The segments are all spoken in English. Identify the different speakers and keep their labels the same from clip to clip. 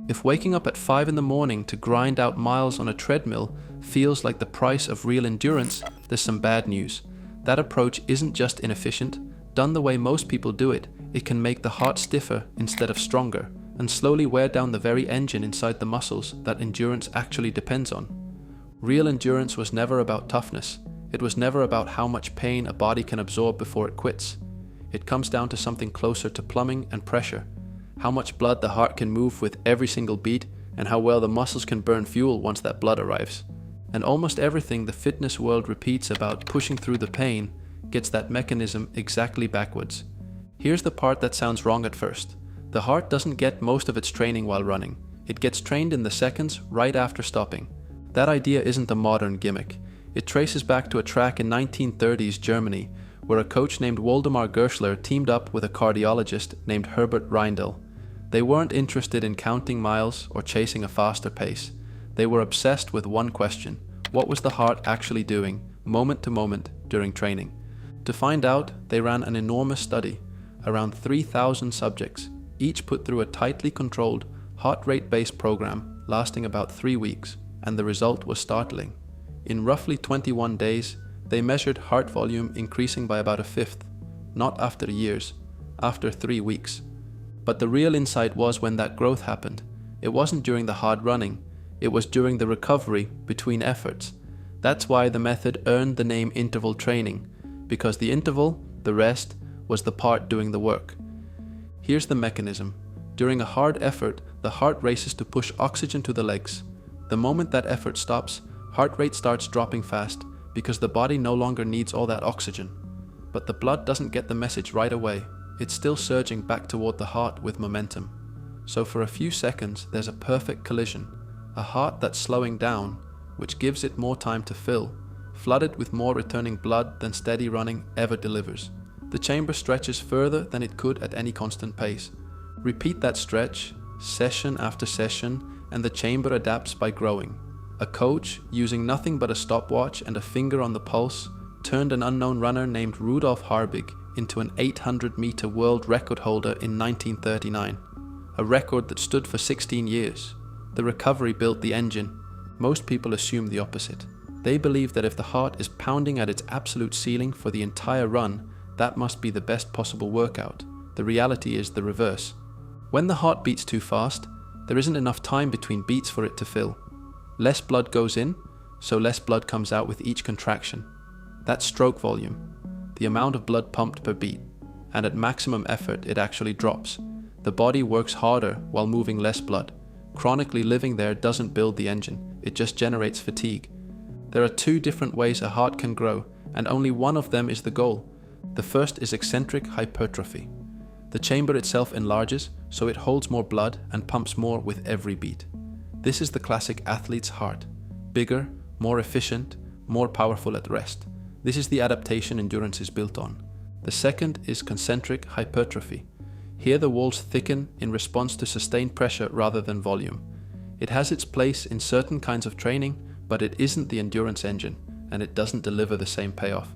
Speaker 1: If waking up at 5 in the morning to grind out miles on a treadmill feels like the price of real endurance, there's some bad news. That approach isn't just inefficient. Done the way most people do it, it can make the heart stiffer instead of stronger, and slowly wear down the very engine inside the muscles that endurance actually depends on. Real endurance was never about toughness. It was never about how much pain a body can absorb before it quits. It comes down to something closer to plumbing and pressure. How much blood the heart can move with every single beat, and how well the muscles can burn fuel once that blood arrives. And almost everything the fitness world repeats about pushing through the pain gets that mechanism exactly backwards. Here's the part that sounds wrong at first. The heart doesn't get most of its training while running. It gets trained in the seconds right after stopping. That idea isn't a modern gimmick. It traces back to a track in 1930s Germany, where a coach named Waldemar Gerschler teamed up with a cardiologist named Herbert Reindl. They weren't interested in counting miles or chasing a faster pace. They were obsessed with one question: what was the heart actually doing, moment to moment, during training? To find out, they ran an enormous study, around 3,000 subjects, each put through a tightly controlled, heart rate-based program lasting about 3 weeks, and the result was startling. In roughly 21 days, they measured heart volume increasing by about a fifth, not after years, after 3 weeks. But the real insight was when that growth happened. It wasn't during the hard running, it was during the recovery between efforts. That's why the method earned the name interval training, because the interval, the rest, was the part doing the work. Here's the mechanism. During a hard effort, the heart races to push oxygen to the legs. The moment that effort stops, heart rate starts dropping fast because the body no longer needs all that oxygen. But the blood doesn't get the message right away. It's still surging back toward the heart with momentum. So for a few seconds, there's a perfect collision. A heart that's slowing down, which gives it more time to fill, flooded with more returning blood than steady running ever delivers. The chamber stretches further than it could at any constant pace. Repeat that stretch, session after session, and the chamber adapts by growing. A coach, using nothing but a stopwatch and a finger on the pulse, turned an unknown runner named Rudolf Harbig into an 800-meter world record holder in 1939, a record that stood for 16 years. The recovery built the engine. Most people assume the opposite. They believe that if the heart is pounding at its absolute ceiling for the entire run, that must be the best possible workout. The reality is the reverse. When the heart beats too fast, there isn't enough time between beats for it to fill. Less blood goes in, so less blood comes out with each contraction. That's stroke volume, the amount of blood pumped per beat, and at maximum effort it actually drops. The body works harder while moving less blood. Chronically living there doesn't build the engine, it just generates fatigue. There are two different ways a heart can grow, and only one of them is the goal. The first is eccentric hypertrophy. The chamber itself enlarges, so it holds more blood and pumps more with every beat. This is the classic athlete's heart. Bigger, more efficient, more powerful at rest. This is the adaptation endurance is built on. The second is concentric hypertrophy. Here the walls thicken in response to sustained pressure rather than volume. It has its place in certain kinds of training, but it isn't the endurance engine, and it doesn't deliver the same payoff.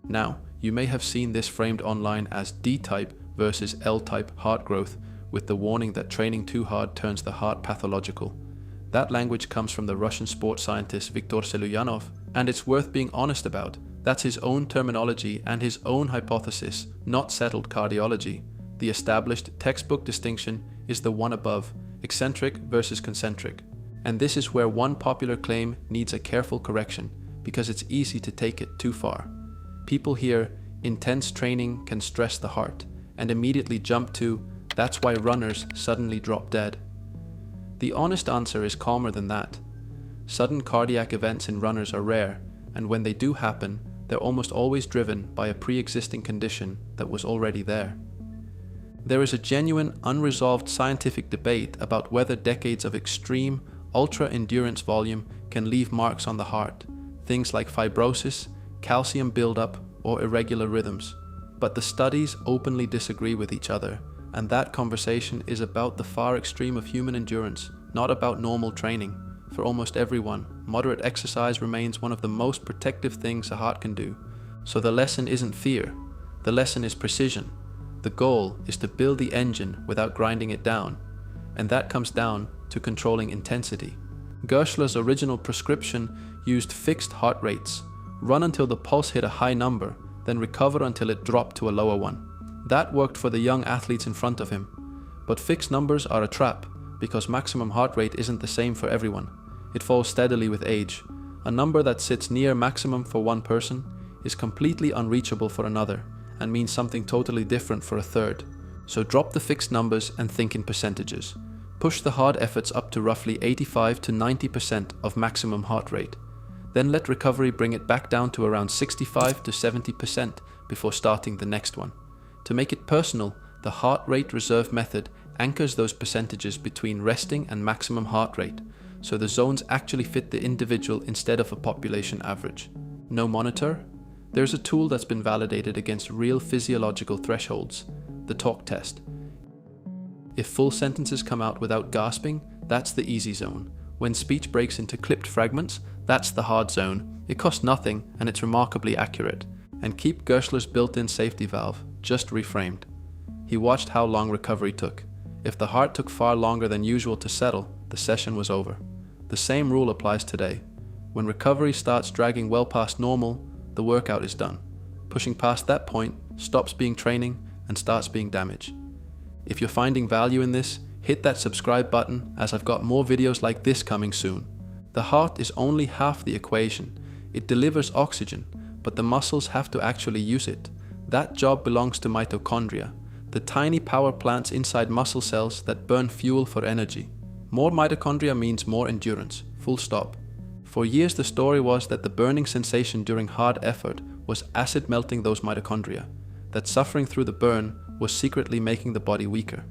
Speaker 1: Now, you may have seen this framed online as D-type versus L-type heart growth, with the warning that training too hard turns the heart pathological. That language comes from the Russian sports scientist Viktor Selyanov, and it's worth being honest about. That's his own terminology and his own hypothesis, not settled cardiology. The established textbook distinction is the one above, eccentric versus concentric. And this is where one popular claim needs a careful correction, because it's easy to take it too far. People hear, intense training can stress the heart, and immediately jump to, that's why runners suddenly drop dead. The honest answer is calmer than that. Sudden cardiac events in runners are rare, and when they do happen, they're almost always driven by a pre-existing condition that was already there. There is a genuine, unresolved scientific debate about whether decades of extreme, ultra-endurance volume can leave marks on the heart, things like fibrosis, calcium buildup, or irregular rhythms. But the studies openly disagree with each other, and that conversation is about the far extreme of human endurance, not about normal training. For almost everyone, moderate exercise remains one of the most protective things a heart can do. So the lesson isn't fear, the lesson is precision. The goal is to build the engine without grinding it down, and that comes down to controlling intensity. Gerschler's original prescription used fixed heart rates. Run until the pulse hit a high number, then recover until it dropped to a lower one. That worked for the young athletes in front of him. But fixed numbers are a trap, because maximum heart rate isn't the same for everyone. It falls steadily with age. A number that sits near maximum for one person is completely unreachable for another, and means something totally different for a third. So drop the fixed numbers and think in percentages. Push the hard efforts up to roughly 85 to 90% of maximum heart rate. Then let recovery bring it back down to around 65 to 70% before starting the next one. To make it personal, the heart rate reserve method anchors those percentages between resting and maximum heart rate, so the zones actually fit the individual instead of a population average. No monitor? There's a tool that's been validated against real physiological thresholds, the talk test. If full sentences come out without gasping, that's the easy zone. When speech breaks into clipped fragments, that's the hard zone. It costs nothing and it's remarkably accurate. And keep Gerschler's built-in safety valve, just reframed. He watched how long recovery took. If the heart took far longer than usual to settle, the session was over. The same rule applies today. When recovery starts dragging well past normal, the workout is done. Pushing past that point stops being training and starts being damage. If you're finding value in this, hit that subscribe button, as I've got more videos like this coming soon. The heart is only half the equation. It delivers oxygen, but the muscles have to actually use it. That job belongs to mitochondria, the tiny power plants inside muscle cells that burn fuel for energy. More mitochondria means more endurance, full stop. For years the story was that the burning sensation during hard effort was acid melting those mitochondria, that suffering through the burn was secretly making the body weaker.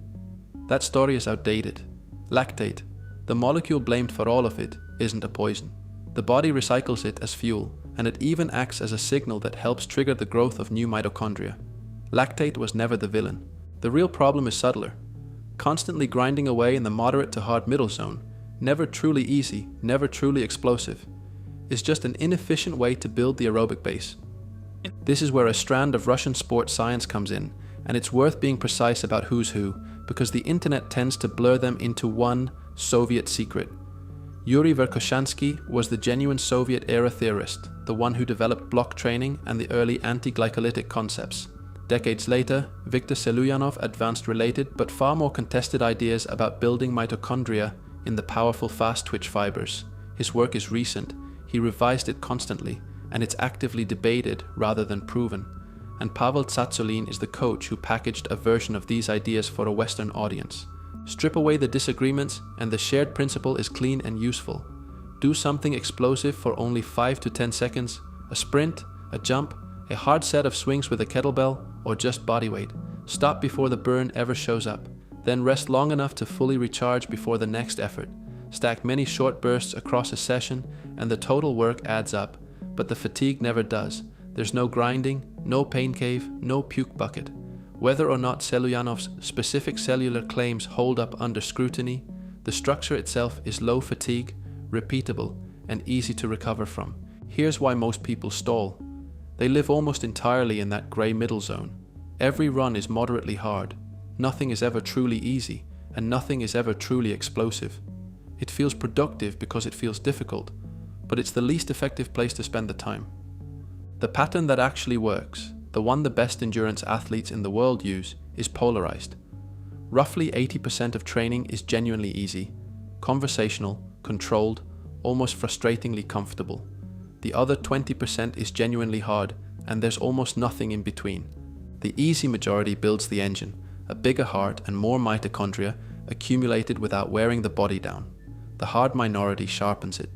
Speaker 1: That story is outdated. Lactate, the molecule blamed for all of it, isn't a poison. The body recycles it as fuel, and it even acts as a signal that helps trigger the growth of new mitochondria. Lactate was never the villain. The real problem is subtler. Constantly grinding away in the moderate to hard middle zone, never truly easy, never truly explosive, is just an inefficient way to build the aerobic base. This is where a strand of Russian sports science comes in, and it's worth being precise about who's who, because the internet tends to blur them into one Soviet secret. Yuri Verkhoshansky was the genuine Soviet-era theorist, the one who developed block training and the early anti-glycolytic concepts. Decades later, Viktor Selyanov advanced related but far more contested ideas about building mitochondria in the powerful fast-twitch fibers. His work is recent, he revised it constantly, and it's actively debated rather than proven. And Pavel Tsatsouline is the coach who packaged a version of these ideas for a Western audience. Strip away the disagreements and the shared principle is clean and useful. Do something explosive for only 5 to 10 seconds, a sprint, a jump, a hard set of swings with a kettlebell, or just body weight. Stop before the burn ever shows up. Then rest long enough to fully recharge before the next effort. Stack many short bursts across a session and the total work adds up, but the fatigue never does. There's no grinding, no pain cave, no puke bucket. Whether or not Selyanov's specific cellular claims hold up under scrutiny, the structure itself is low fatigue, repeatable, and easy to recover from. Here's why most people stall. They live almost entirely in that grey middle zone. Every run is moderately hard. Nothing is ever truly easy, and nothing is ever truly explosive. It feels productive because it feels difficult, but it's the least effective place to spend the time. The pattern that actually works, the one the best endurance athletes in the world use, is polarized. Roughly 80% of training is genuinely easy, conversational, controlled, almost frustratingly comfortable. The other 20% is genuinely hard, and there's almost nothing in between. The easy majority builds the engine, a bigger heart and more mitochondria accumulated without wearing the body down. The hard minority sharpens it.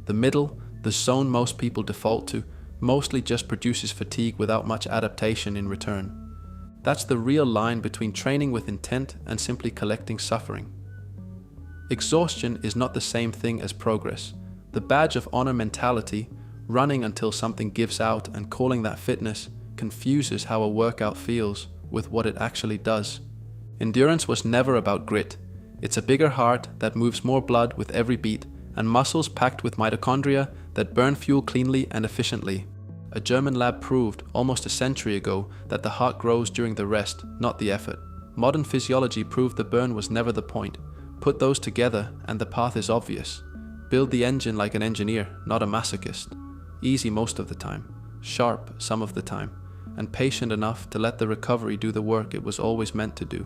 Speaker 1: The middle, the zone most people default to, mostly just produces fatigue without much adaptation in return. That's the real line between training with intent and simply collecting suffering. Exhaustion is not the same thing as progress. The badge of honor mentality, running until something gives out and calling that fitness, confuses how a workout feels with what it actually does. Endurance was never about grit. It's a bigger heart that moves more blood with every beat, and muscles packed with mitochondria that burn fuel cleanly and efficiently. A German lab proved almost a century ago that the heart grows during the rest, not the effort. Modern physiology proved the burn was never the point. Put those together and the path is obvious. Build the engine like an engineer, not a masochist. Easy most of the time, sharp some of the time, and patient enough to let the recovery do the work it was always meant to do.